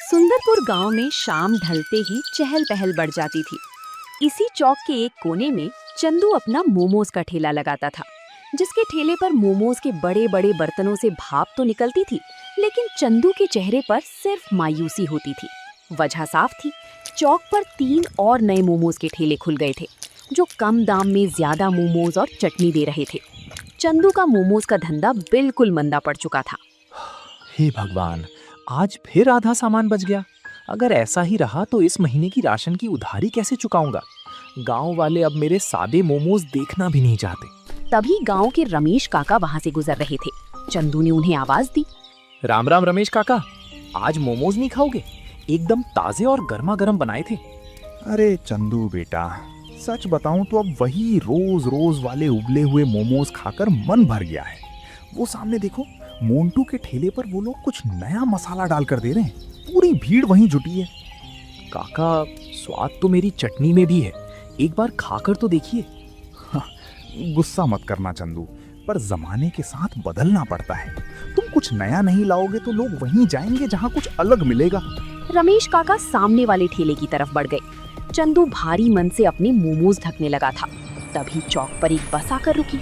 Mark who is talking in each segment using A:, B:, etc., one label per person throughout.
A: सुंदरपुर गांव में शाम ढलते ही चहल पहल बढ़ जाती थी। इसी चौक के एक कोने में चंदू अपना मोमोज का ठेला लगाता था, जिसके ठेले पर मोमोज के बड़े बड़े बर्तनों से भाप तो निकलती थी, लेकिन चंदू के चेहरे पर सिर्फ मायूसी होती थी। वजह साफ थी, चौक पर 3 और नए मोमोज के ठेले खुल गए थे, जो कम दाम में ज्यादा मोमोज और चटनी दे रहे थे। चंदू का मोमोज का धंधा बिल्कुल मंदा पड़ चुका था।
B: हे भगवान, आज फिर आधा सामान बच गया। अगर ऐसा ही रहा तो इस महीने की राशन की उधारी कैसे चुकाऊंगा? गांव वाले अब मेरे सादे मोमोज देखना भी नहीं चाहते।
A: तभी गांव के रमेश काका वहां से गुजर रहे थे। चंदू ने उन्हें आवाज दी।
B: राम राम रमेश काका, आज मोमोज नहीं खाओगे? एकदम ताजे और गर्मा गर्म बनाए थे।
C: अरे चंदू बेटा, सच बताऊं तो अब वही रोज रोज वाले उबले हुए मोमोज खाकर मन भर गया है। वो सामने देखो, मोंटू के ठेले पर वो लोग कुछ नया मसाला डालकर दे रहे हैं। पूरी भीड़ वहीं जुटी है।
B: काका, स्वाद तो मेरी चटनी में भी है, एक बार खाकर तो देखिए।
C: गुस्सा मत करना चंदू, पर जमाने के साथ बदलना पड़ता है। तुम कुछ नया नहीं लाओगे तो लोग वहीं जाएंगे जहाँ कुछ अलग मिलेगा।
A: रमेश काका सामने वाले ठेले की तरफ बढ़ गए। चंदू भारी मन से अपने मोमोज ढकने लगा था। तभी चौक पर एक बस आकर रुकी।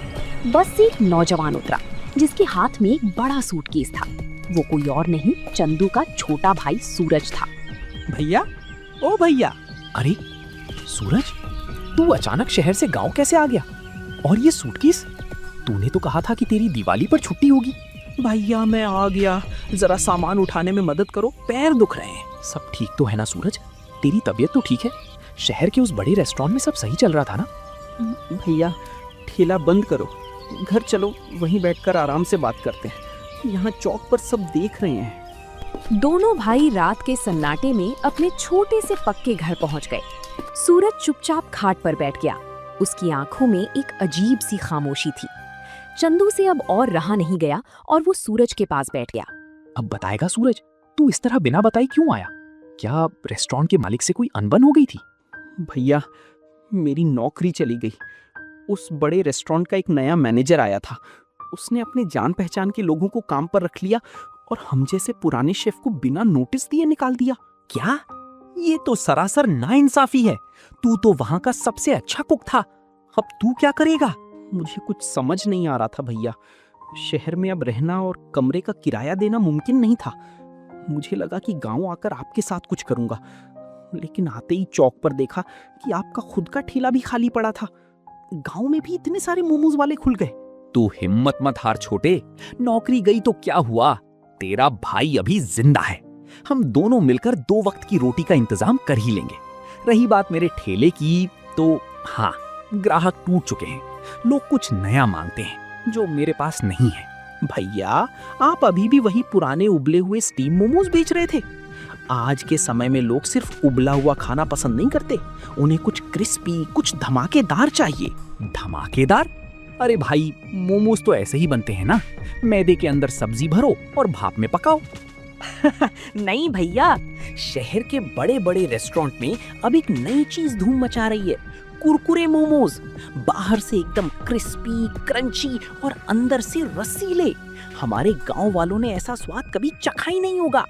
A: बस से एक नौजवान उतरा, जिसके हाथ में एक बड़ा सूटकेस था। वो कोई और नहीं, चंदू का छोटा भाई सूरज था।
D: भैया, ओ भैया।
B: अरे सूरज, तू अचानक शहर से गांव कैसे आ गया? और ये सूटकेस? तूने तो कहा था कि तेरी दिवाली पर छुट्टी होगी।
D: भैया मैं आ गया, जरा सामान उठाने में मदद करो, पैर दुख रहे हैं।
B: सब ठीक तो है ना सूरज? तेरी तबीयत तो ठीक है? शहर के उस बड़े रेस्टोरेंट में सब सही चल रहा था ना?
D: भैया ठेला बंद करो, घर चलो, वहीं बैठकर आराम से बात करते हैं। यहाँ चौक पर सब देख रहे हैं।
A: दोनों भाई रात के सन्नाटे में अपने छोटे से पक्के घर पहुंच गए। सूरज चुपचाप खाट पर बैठ गया। उसकी आंखों में एक अजीब सी खामोशी थी। चंदू से अब और रहा नहीं गया और वो सूरज के पास बैठ गया।
B: अब बताएगा सूरज, तू इस तरह बिना बताए क्यों आया? क्या रेस्टोरेंट के मालिक से कोई अनबन हो गई थी?
D: भैया, मेरी नौकरी चली गई। उस बड़े रेस्टोरेंट का एक नया मैनेजर आया था। उसने अपने जान पहचान के लोगों को काम पर रख लिया और हम जैसे पुराने शेफ को बिना नोटिस दिए निकाल दिया।
B: क्या? ये तो सरासर नाइंसाफी है। तू तो वहां का सबसे अच्छा कुक था, अब तू क्या करेगा?
D: मुझे कुछ समझ नहीं आ रहा था भैया। शहर में अब रहना और कमरे का किराया देना मुमकिन नहीं था। मुझे लगा कि गांव आकर आपके साथ कुछ करूंगा, लेकिन आते ही चौक पर देखा कि आपका खुद का ठेला भी खाली पड़ा था। गांव में भी इतने सारे मोमोज वाले खुल गए।
B: तू हिम्मत मत हार छोटे, नौकरी गई तो क्या हुआ? तेरा भाई अभी जिंदा है। हम दोनों मिलकर 2 वक्त की रोटी का इंतजाम कर ही लेंगे। रही बात मेरे ठेले की, तो हाँ, ग्राहक टूट चुके हैं। लोग कुछ नया मांगते हैं जो मेरे पास नहीं है।
D: भैया, आप अभी भी वही पुराने उबले हुए स्टीम मोमोज बेच रहे थे। आज के समय में लोग सिर्फ उबला हुआ खाना पसंद नहीं करते, उन्हें कुछ क्रिस्पी, कुछ धमाकेदार चाहिए।
B: धमाकेदार? अरे भाई, मोमोज तो ऐसे ही बनते हैं ना, मैदे के अंदर सब्जी भरो और भाप में पकाओ।
D: नहीं भैया, शहर के बड़े बड़े रेस्टोरेंट में अब एक नई चीज धूम मचा रही है, कुरकुरे मोमोज। बाहर से एकदम क्रिस्पी, क्रंची और अंदर से रसीले। हमारे गांव वालों ने ऐसा स्वाद कभी चखा ही नहीं होगा।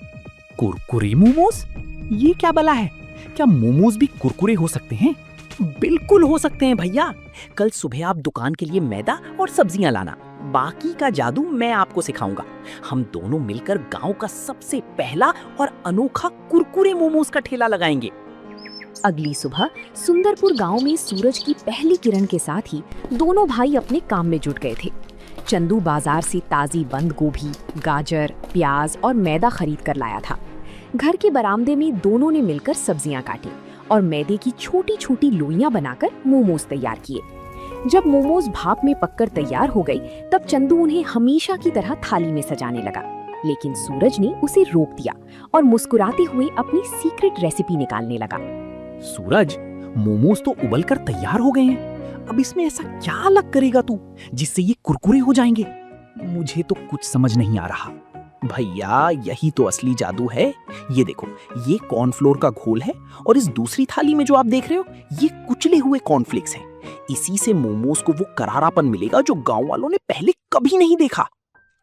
B: कुरकुरे मोमोज? ये क्या बला है? क्या मोमोज भी कुरकुरे हो सकते हैं?
D: बिल्कुल हो सकते हैं भैया। कल सुबह आप दुकान के लिए मैदा और सब्जियां लाना, बाकी का जादू मैं आपको सिखाऊंगा। हम दोनों मिलकर गांव का सबसे पहला और अनोखा कुरकुरे मोमोज का ठेला लगाएंगे।
A: अगली सुबह सुंदरपुर गांव में सूरज की पहली किरण के साथ ही दोनों भाई अपने काम में जुट गए थे। चंदू बाजार से ताजी बंद गोभी, गाजर, प्याज और मैदा खरीद कर लाया था। घर के बरामदे में दोनों ने मिलकर सब्जियां काटी और मैदे की छोटी छोटी लोइयां बनाकर मोमोज तैयार किए। जब मोमोज भाप में पककर तैयार हो गई, तब चंदू उन्हें हमेशा की तरह थाली में सजाने लगा, लेकिन सूरज ने उसे रोक दिया और मुस्कुराते हुए अपनी सीक्रेट रेसिपी निकालने लगा।
B: सूरज, मोमोज तो उबलकर तैयार हो गए हैं, अब इसमें ऐसा क्या अलग करेगा तू जिससे ये कुरकुरे हो जाएंगे? मुझे तो कुछ समझ नहीं आ रहा।
D: भैया, यही तो असली जादू है। ये देखो, ये कॉर्नफ्लोर का घोल है और इस दूसरी थाली में जो आप देख रहे हो, ये कुचले हुए कॉर्नफ्लेक्स हैं। इसी से मोमोज को वो करारापन मिलेगा जो गांव वालों ने पहले कभी नहीं देखा।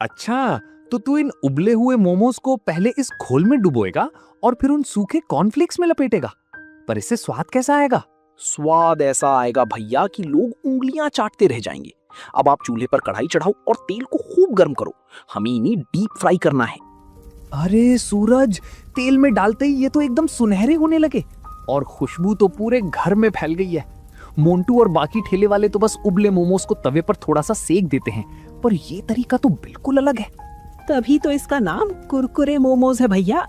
C: अच्छा,
B: तो तू इन उबले हुए मोमोज को पहले इस घोल में डुबोएगा और फिर उन सूखे कॉर्नफ्लेक्स में लपेटेगा। पर इससे स्वाद कैसा आएगा?
D: स्वाद ऐसा आएगा भैया कि लोग उंगलियां चाटते रह जाएंगे। अब आप चूल्हे पर कढ़ाई चढ़ाओ और तेल को खूब गर्म करो। हमें इन्हें डीप फ्राई करना है।
B: अरे सूरज, तेल में डालते ही ये तो एकदम सुनहरे होने लगे और खुशबू तो पूरे घर में फैल गई है। मोंटू और बाकी ठेले वाले तो बस उबले मोमोज को तवे पर थोड़ा सा सेक देते हैं, पर ये तरीका तो बिल्कुल अलग है।
D: तभी तो इसका नाम कुरकुरे मोमोज है भैया।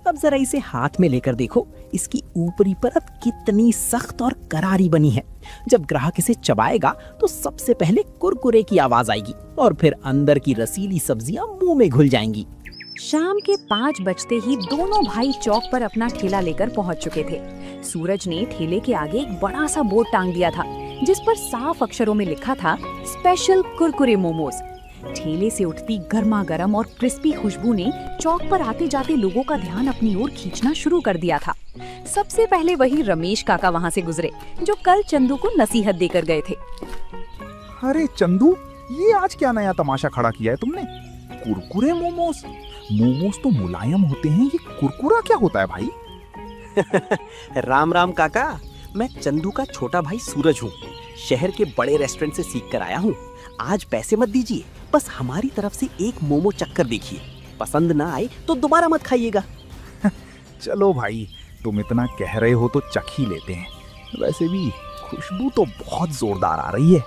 D: अब जरा इसे हाथ में लेकर देखो, इसकी ऊपरी परत कितनी सख्त और करारी बनी है। जब ग्राहक इसे चबाएगा तो सबसे पहले कुरकुरे की आवाज आएगी और फिर अंदर की रसीली सब्जियां मुंह में घुल जाएंगी।
A: शाम के 5 बजते ही दोनों भाई चौक पर अपना ठेला लेकर पहुंच चुके थे। सूरज ने ठेले के आगे एक बड़ा सा बोर्ड टांग दिया था जिस पर साफ अक्षरों में लिखा था स्पेशल कुरकुरे मोमोज। ठेले से उठती गर्मा गर्म और क्रिस्पी खुशबू ने चौक पर आते जाते लोगों का ध्यान अपनी ओर खींचना शुरू कर दिया था। सबसे पहले वही रमेश काका वहां से गुजरे जो कल चंदू को नसीहत देकर गए थे।
C: अरे चंदू, ये आज क्या नया तमाशा खड़ा किया है तुमने? कुरकुरे मोमोज? मोमोज तो मुलायम होते हैं, ये कुरकुरा क्या होता है भाई?
D: राम राम काका, मैं चंदू का छोटा भाई सूरज हूँ। शहर के बड़े रेस्टोरेंट से सीख कर आया हूँ। आज पैसे मत दीजिए, बस हमारी तरफ से एक मोमो चक्कर देखिए। पसंद ना आए तो दोबारा मत खाइएगा।
C: चलो भाई, तुम इतना कह रहे हो तो चख ही लेते हैं। वैसे भी खुशबू तो बहुत जोरदार आ रही है।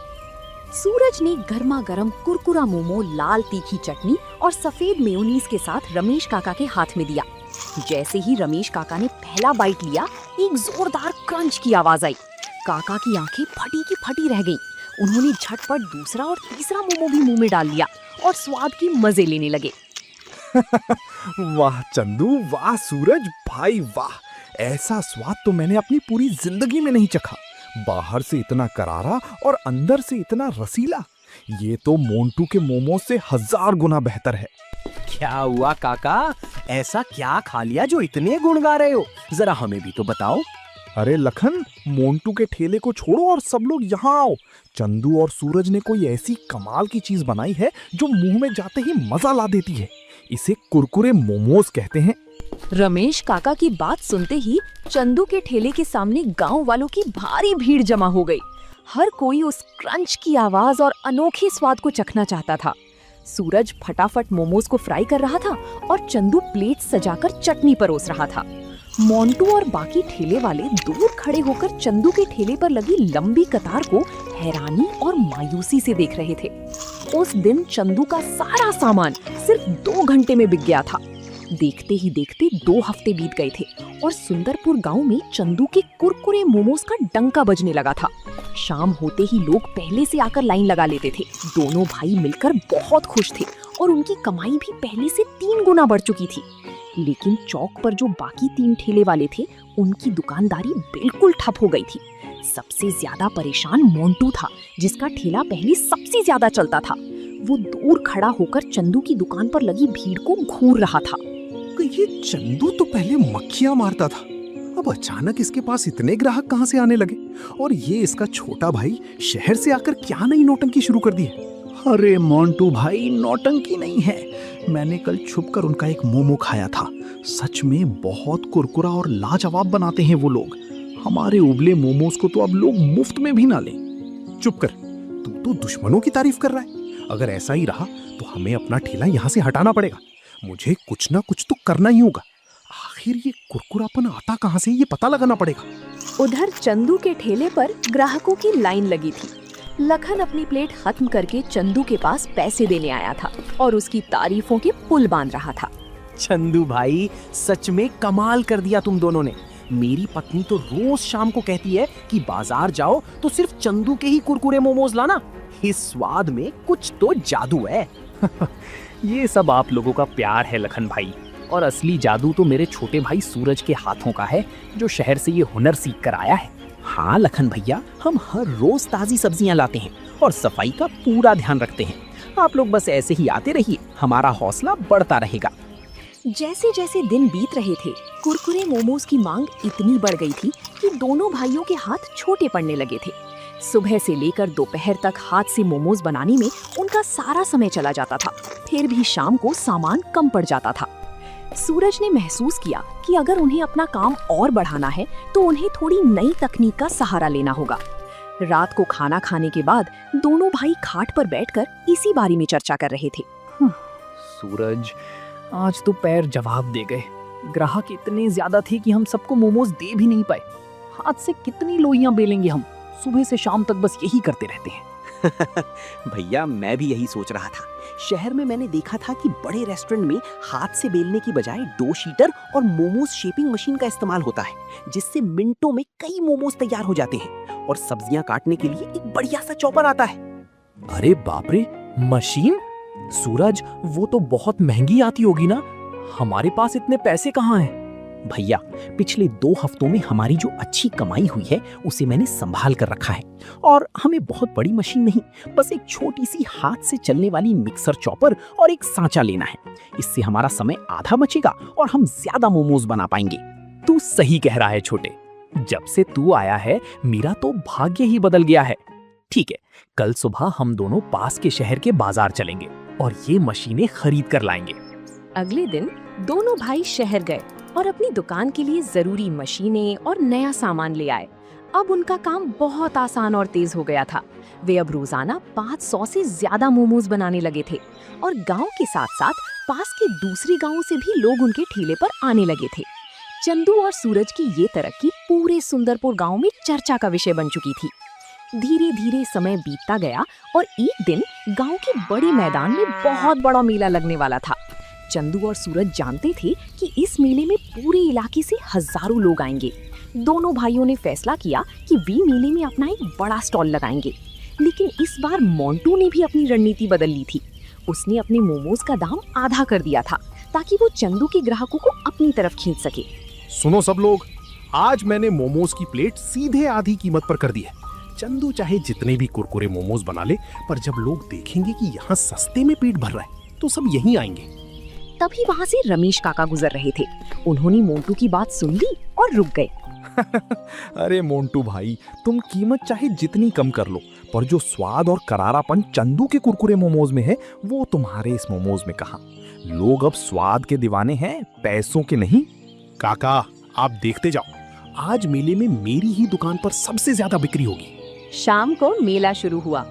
A: सूरज ने गर्मा गर्म कुरकुरा मोमो लाल तीखी चटनी और सफेद मेयोनीज के साथ रमेश काका के हाथ में दिया। जैसे ही रमेश काका ने पहला बाइट लिया, एक जोरदार क्रंच की आवाज आई। काका की आंखें फटी की फटी रह गईं। उन्होंने झटपट दूसरा और तीसरा मोमो भी मुंह में डाल लिया और स्वाद की मजे लेने लगे।
C: वाह चंदू, वाह सूरज भाई, वाह! ऐसा स्वाद तो मैंने अपनी पूरी जिंदगी में नहीं चखा। बाहर से इतना करारा और अंदर से इतना रसीला। ये तो मोंटू के मोमोज से 1000 गुना बेहतर है।
D: क्या हुआ काका, ऐसा क्या खा लिया जो इतने गुण गा रहे हो? जरा हमें भी तो बताओ।
C: अरे लखन, मोंटू के ठेले को छोड़ो और सब लोग यहाँ आओ। चंदू और सूरज ने कोई ऐसी कमाल की चीज बनाई है जो मुंह में जाते ही मजा ला देती है। इसे कुरकुरे मोमोज कहते हैं।
A: रमेश काका की बात सुनते ही चंदू के ठेले के सामने गांव वालों की भारी भीड़ जमा हो गई। हर कोई उस क्रंच की आवाज और अनोखे स्वाद को चखना चाहता था। सूरज फटाफट मोमोज को फ्राई कर रहा था और चंदू प्लेट सजाकर चटनी परोस रहा था। मोंटू और बाकी ठेले वाले दूर खड़े होकर चंदू के ठेले पर लगी लंबी कतार को हैरानी और मायूसी से देख रहे थे। उस दिन चंदू का सारा सामान सिर्फ 2 घंटे में बिक गया था। देखते ही देखते 2 हफ्ते बीत गए थे और सुंदरपुर गांव में चंदू के कुरकुरे मोमोज का डंका बजने लगा था। शाम होते ही लोग पहले से आकर लाइन लगा लेते थे। दोनों भाई मिलकर बहुत खुश थे और उनकी कमाई भी पहले से 3 गुना बढ़ चुकी थी। लेकिन चौक पर जो बाकी 3 ठेले वाले थे, उनकी दुकानदारी बिल्कुल ठप हो गई थी। सबसे ज्यादा परेशान मोंटू था, जिसका ठेला पहले सबसे ज्यादा चलता था। वो दूर खड़ा होकर चंदू की दुकान पर लगी भीड़ को घूर रहा था।
E: ये चंदू तो पहले मक्खियां मारता था, अब अचानक इसके पास इतने ग्राहक कहां से आने लगे? और ये इसका छोटा भाई शहर से आकर क्या नई नौटंकी शुरू कर दी है?
D: अरे मोंटू भाई, नौटंकी नहीं है। मैंने कल छुपकर उनका एक मोमो खाया था। सच में बहुत कुरकुरा और लाजवाब बनाते हैं वो लोग। हमारे उबले मोमोज को तो अब लोग मुफ्त में भी ना लें।
E: चुप कर, तू तो दुश्मनों की तारीफ कर रहा है। अगर ऐसा ही रहा तो हमें अपना ठेला यहाँ से हटाना पड़ेगा। मुझे कुछ ना कुछ तो करना ही होगा। आखिर ये कुरकुरापन आता कहाँ से, ये पता लगाना पड़ेगा।
A: उधर चंदू के ठेले पर ग्राहकों की लाइन लगी थी। लखन अपनी प्लेट खत्म करके चंदू के पास पैसे देने आया था और उसकी तारीफों के पुल बांध रहा था।
D: चंदू भाई, सच में कमाल कर दिया तुम दोनों ने। मेरी पत्नी तो रोज शाम को कहती है कि बाजार जाओ तो सिर्फ चंदू के ही कुरकुरे मोमोज लाना। इस स्वाद में कुछ तो जादू है।
B: ये सब आप लोगों का प्यार है लखन भाई, और असली जादू तो मेरे छोटे भाई सूरज के हाथों का है, जो शहर से ये हुनर सीख कर आया है।
D: हाँ लखन भैया, हम हर रोज ताजी सब्जियां लाते हैं और सफाई का पूरा ध्यान रखते हैं। आप लोग बस ऐसे ही आते रहिए, हमारा हौसला बढ़ता रहेगा।
A: जैसे जैसे दिन बीत रहे थे, कुरकुरे मोमोज की मांग इतनी बढ़ गई थी कि दोनों भाइयों के हाथ छोटे पड़ने लगे थे। सुबह से लेकर दोपहर तक हाथ से मोमोज बनाने में उनका सारा समय चला जाता था। फिर भी शाम को सामान कम पड़ जाता था। सूरज ने महसूस किया कि अगर उन्हें अपना काम और बढ़ाना है तो उन्हें थोड़ी नई तकनीक का सहारा लेना होगा। रात को खाना खाने के बाद दोनों भाई खाट पर बैठकर इसी बारे में चर्चा कर रहे थे।
D: सूरज, आज तो पैर जवाब दे गए। ग्राहक इतने ज्यादा थे कि हम सबको मोमोज दे भी नहीं पाए। हाथ से कितनी लोइयां बेलेंगे हम? सुबह से शाम तक बस यही करते रहते हैं।
F: भैया, मैं भी यही सोच रहा था। शहर में मैंने देखा था कि बड़े रेस्टोरेंट में हाथ से बेलने की बजाय डो शीटर और मोमोज शेपिंग मशीन का इस्तेमाल होता है, जिससे मिनटों में कई मोमोज तैयार हो जाते हैं। और सब्जियां काटने के लिए एक बढ़िया सा चॉपर आता है।
D: अरे बाप रे, मशीन? सूरज, वो तो बहुत महंगी आती होगी ना? हमारे पास इतने पैसे कहाँ हैं?
F: भैया, पिछले 2 हफ्तों में हमारी जो अच्छी कमाई हुई है उसे मैंने संभाल कर रखा है। और हमें बहुत बड़ी मशीन नहीं, बस एक छोटी सी हाथ से चलने वाली मिक्सर चॉपर और एक सांचा लेना है। इससे हमारा समय आधा बचेगा और हम ज्यादा मोमोज बना पाएंगे।
B: तू सही कह रहा है छोटे। जब से तू आया है मेरा तो भाग्य ही बदल गया है। ठीक है, कल सुबह हम दोनों पास के शहर के बाजार चलेंगे और ये मशीनें खरीद कर लाएंगे।
A: अगले दिन दोनों भाई शहर गए और अपनी दुकान के लिए जरूरी मशीनें और नया सामान ले आए। अब उनका काम बहुत आसान और तेज हो गया था। वे अब रोजाना 500 से ज्यादा मोमोज बनाने लगे थे और गांव के साथ साथ पास के दूसरी गांवों से भी लोग उनके ठेले पर आने लगे थे। चंदू और सूरज की ये तरक्की पूरे सुंदरपुर गांव में चर्चा का विषय बन चुकी थी। धीरे धीरे समय बीतता गया और एक दिन गांव के बड़े मैदान में बहुत बड़ा मेला लगने वाला था। चंदू और सूरज जानते थे कि इस मेले में पूरे इलाके से हजारों लोग आएंगे। दोनों भाइयों ने फैसला किया कि वे मेले में अपना एक बड़ा स्टॉल लगाएंगे। लेकिन इस बार मोंटू ने भी अपनी रणनीति बदल ली थी। उसने अपने मोमोज का दाम आधा कर दिया था ताकि वो चंदू के ग्राहकों को अपनी तरफ खींच सके।
E: सुनो सब लोग, आज मैंने मोमोज की प्लेट सीधे आधी कीमत पर कर दी है। चंदू चाहे जितने भी कुरकुरे मोमोज बना ले, पर जब लोग देखेंगे कि यहाँ सस्ते में पेट भर रहा है तो सब यहीं आएंगे।
A: तभी वहाँ से रमेश काका गुजर रहे थे। उन्होंने मोंटू की बात सुन ली और रुक गए।
C: अरे मोंटू भाई, तुम कीमत चाहे जितनी कम कर लो, पर जो स्वाद और करारापन चंदू के कुरकुरे मोमोज में है वो तुम्हारे इस मोमोज में कहाँ। लोग अब स्वाद के दीवाने हैं, पैसों के नहीं।
E: काका, आप देखते जाओ, आज मेले में मेरी ही दुकान पर सबसे ज्यादा बिक्री होगी।
A: शाम को मेला शुरू हुआ।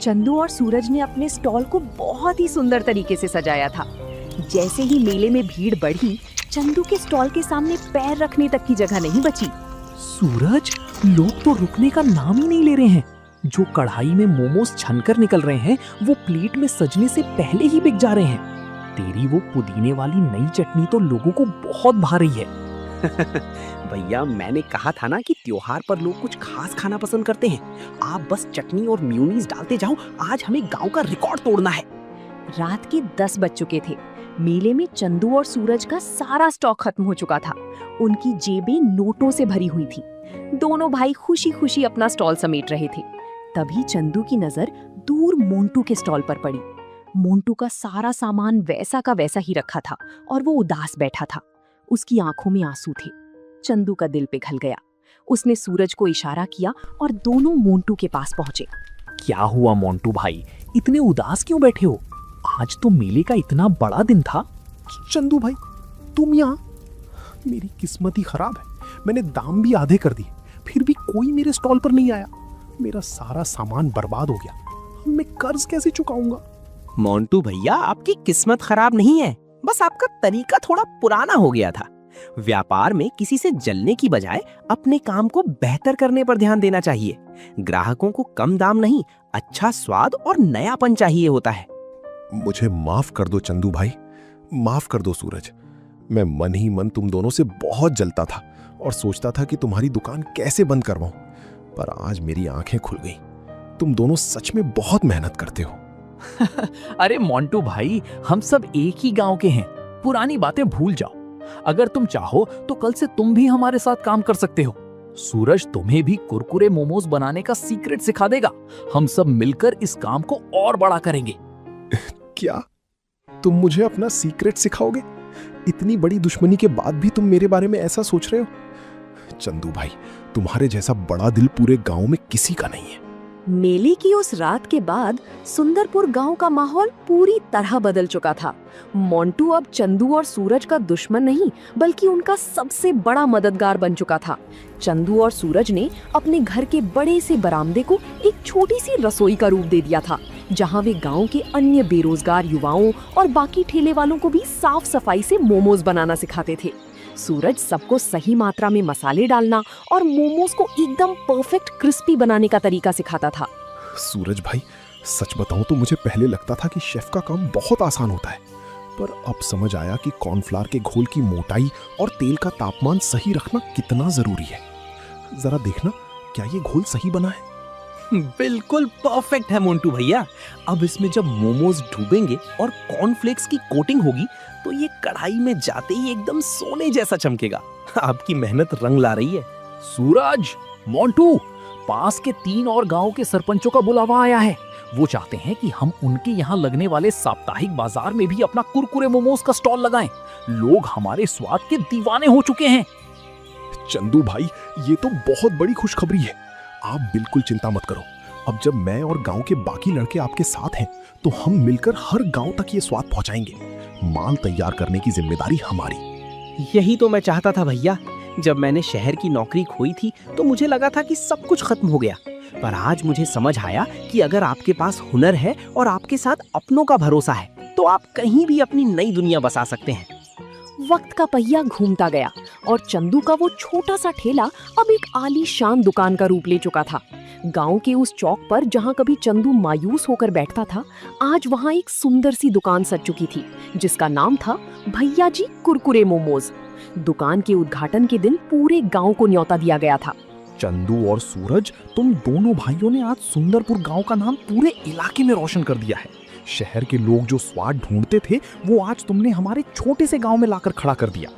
A: चंदू और सूरज ने अपने स्टॉल को बहुत ही सुंदर तरीके से सजाया था। जैसे ही मेले में भीड़ बढ़ी, चंदू के स्टॉल के सामने पैर रखने तक की जगह नहीं बची।
B: सूरज, लोग तो रुकने का नाम ही नहीं ले रहे हैं। जो कढ़ाई में मोमोज छनकर निकल रहे हैं वो प्लेट में सजने से पहले ही बिक जा रहे हैं। तेरी वो पुदीने वाली नई चटनी तो लोगों को बहुत भा रही है।
F: भैया, मैंने कहा था ना कि त्योहार पर लोग कुछ खास खाना पसंद करते हैं। आप बस चटनी और मेयोनीज डालते जाओ। आज हमें गांव का रिकॉर्ड तोड़ना है।
A: रात के 10 बज चुके थे। मेले में चंदू और सूरज का सारा स्टॉक खत्म हो चुका था। उनकी जेबें नोटों से भरी हुई थी। दोनों भाई खुशी खुशी अपना स्टॉल समेट रहे थे। तभी चंदू की नजर दूर मोंटू के स्टॉल पर पड़ी। मोंटू का सारा सामान वैसा का वैसा ही रखा था और वो उदास बैठा था। उसकी आंखों में आंसू थे। चंदू का दिल पिघल गया। उसने सूरज को इशारा किया और दोनों मोंटू के पास पहुंचे।
B: क्या हुआ मोंटू भाई, इतने उदास क्यों बैठे हो? आज तो मेले का इतना बड़ा दिन था।
E: चंदू भाई, तुम यहाँ? मेरी किस्मत ही खराब है। मैंने दाम भी आधे कर दिए, फिर भी कोई मेरे स्टॉल पर नहीं आया। मेरा सारा सामान बर्बाद हो गया। मैं कर्ज कैसे चुकाऊंगा?
F: मोंटू भैया, आपकी किस्मत खराब नहीं है, बस आपका तरीका थोड़ा पुराना हो गया था। व्यापार में किसी से जलने की बजाय अपने काम को बेहतर करने पर ध्यान देना चाहिए। ग्राहकों को कम दाम नहीं, अच्छा स्वाद और नयापन चाहिए होता है।
E: मुझे माफ कर दो चंदू भाई, माफ कर दो सूरज। मैं मन ही मन तुम दोनों से बहुत जलता था और सोचता था कि तुम्हारी दुकान कैसे बंद करवाऊं, पर आज मेरी आंखें खुल गईं। तुम दोनों सच में बहुत मेहनत करते हो।
B: अरे मोंटू भाई, हम सब एक ही गांव के हैं। पुरानी बातें भूल जाओ। अगर तुम चाहो तो कल से तुम भी हमारे साथ काम कर सकते हो। सूरज तुम्हें भी कुरकुरे मोमोज बनाने का सीक्रेट सिखा देगा। हम सब मिलकर इस काम को और बड़ा करेंगे।
E: क्या तुम मुझे अपना सीक्रेट सिखाओगे? इतनी बड़ी दुश्मनी के बाद भी तुम मेरे बारे में ऐसा सोच रहे हो? चंदू भाई, तुम्हारे जैसा बड़ा दिल पूरे गांव में किसी का नहीं है।
A: मेले की उस रात के बाद सुंदरपुर गांव का माहौल पूरी तरह बदल चुका था। मोंटू अब चंदू और सूरज का दुश्मन नहीं बल्कि उनका सबसे बड़ा मददगार बन चुका था। चंदू और सूरज ने अपने घर के बड़े से बरामदे को एक छोटी सी रसोई का रूप दे दिया था, जहां वे गांव के अन्य बेरोजगार युवाओं और बाकी ठेले वालों को भी साफ सफाई से मोमोज बनाना सिखाते थे। सूरज सबको सही मात्रा में मसाले डालना और मोमोज को एकदम परफेक्ट क्रिस्पी बनाने का तरीका सिखाता था।
E: सूरज भाई, सच बताऊं तो मुझे पहले लगता था कि शेफ का काम बहुत आसान होता है, पर अब समझ आया कि कॉर्नफ्लावर के घोल की मोटाई और तेल का तापमान सही रखना कितना जरूरी है। जरा देखना, क्या ये घोल सही बना है?
D: बिल्कुल परफेक्ट है मोंटू भैया। अब इसमें जब मोमोज डूबेंगे और कॉर्नफ्लेक्स की कोटिंग होगी तो ये कढ़ाई में जाते ही एकदम सोने जैसा चमकेगा। आपकी मेहनत रंग ला रही है।
B: सूरज, मोंटू, पास के 3 और गांव के सरपंचों का बुलावा आया है। वो चाहते हैं कि हम उनके यहाँ लगने वाले साप्ताहिक बाजार में भी अपना कुरकुरे मोमोज का स्टॉल लगाएं। लोग हमारे स्वाद के दीवाने हो चुके हैं।
E: चंदू भाई, ये तो बहुत बड़ी खुशखबरी है। आप बिल्कुल चिंता मत करो। अब जब मैं और गांव के बाकी लड़के आपके साथ हैं, तो हम मिलकर हर गांव तक ये स्वाद पहुंचाएंगे। माल तैयार करने की जिम्मेदारी हमारी।
D: यही तो मैं चाहता था भैया। जब मैंने शहर की नौकरी खोई थी तो मुझे लगा था कि सब कुछ खत्म हो गया, पर आज मुझे समझ आया कि अगर आपके पास हुनर है और आपके साथ अपनों का भरोसा है तो आप कहीं भी अपनी नई दुनिया बसा सकते हैं।
A: वक्त का पहिया घूमता गया और चंदू का वो छोटा सा ठेला अब एक आलीशान दुकान का रूप ले चुका था। गांव के उस चौक पर जहां कभी चंदू मायूस होकर बैठता था, आज वहां एक सुंदर सी दुकान सज चुकी थी जिसका नाम था भैया जी कुरकुरे मोमोज। दुकान के उद्घाटन के दिन पूरे गांव को न्योता दिया गया था।
C: चंदू और सूरज, तुम दोनों भाइयों ने आज सुंदरपुर गांव का नाम पूरे इलाके में रोशन कर दिया है। शहर के लोग जो स्वाद ढूंढते थे वो आज तुमने हमारे छोटे से गांव में लाकर खड़ा कर दिया।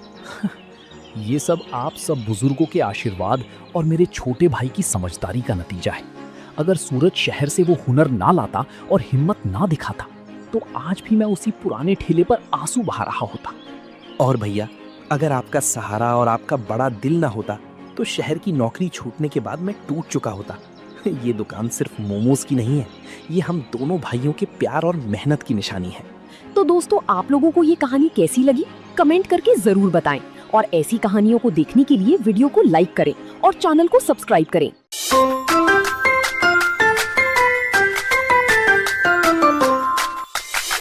B: ये सब आप सब बुजुर्गों के आशीर्वाद और मेरे छोटे भाई की समझदारी का नतीजा है। अगर सूरज शहर से वो हुनर ना लाता और हिम्मत ना दिखाता तो आज भी मैं उसी पुराने ठेले पर आंसू बहा रहा होता।
D: और भैया, अगर आपका सहारा और आपका बड़ा दिल ना होता तो शहर की नौकरी छूटने के बाद मैं टूट चुका होता। ये दुकान सिर्फ मोमोज की नहीं है, ये हम दोनों भाइयों के प्यार और मेहनत की निशानी है।
A: तो दोस्तों, आप लोगों को ये कहानी कैसी लगी कमेंट करके जरूर बताएं और ऐसी कहानियों को देखने के लिए वीडियो को लाइक करें और चैनल को सब्सक्राइब करें।